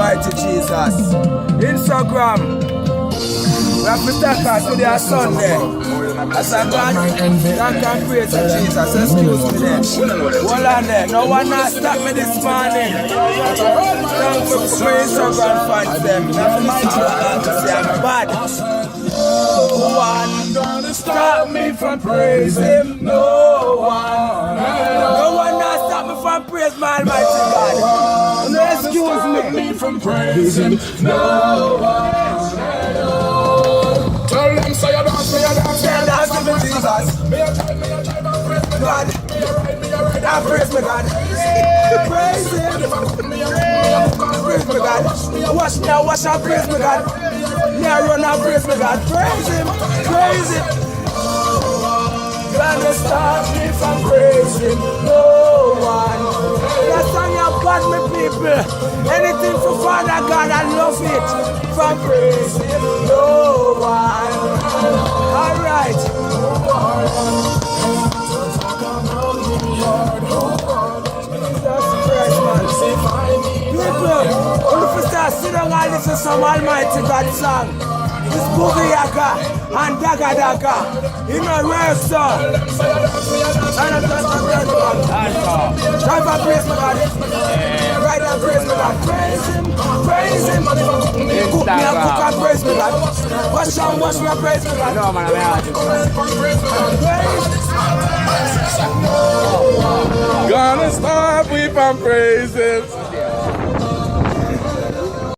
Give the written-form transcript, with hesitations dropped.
Almighty Jesus. Instagram. We have to talk out today on Sunday. As I God, thank and praise to Jesus. Excuse me there. Hold on there. No one has stopped me this morning. Thank you for my Instagram fans them. That's my God to say I'm bad. No one gonna stop me from praising Him. No one. No one has stopped me from praising my Almighty God. No excuse me from praising. No one. Tell them say you dance, say you dance, say you dance to Jesus. Me a try, God. I praise my God. Praise Him. Praise my God. Wash me, wash and praise my God. Me I run and praise my God. Praise Him. Praise Him. Gonna stop me from praising no one. That song you got me people. Anything for Father God, I love it. From praising no one. Alright. People, when you start sit down and listen to some Almighty God song, this Boogie Yaka and Daga Daga, you know where sir. And I'm just a praise God. Drive and praise my God. Ride and praise my God. Praise Him, praise Him. Cook me and cook and praise my God. Wash and wash me and praise my God. No man, I'm Gonna stop we from praising.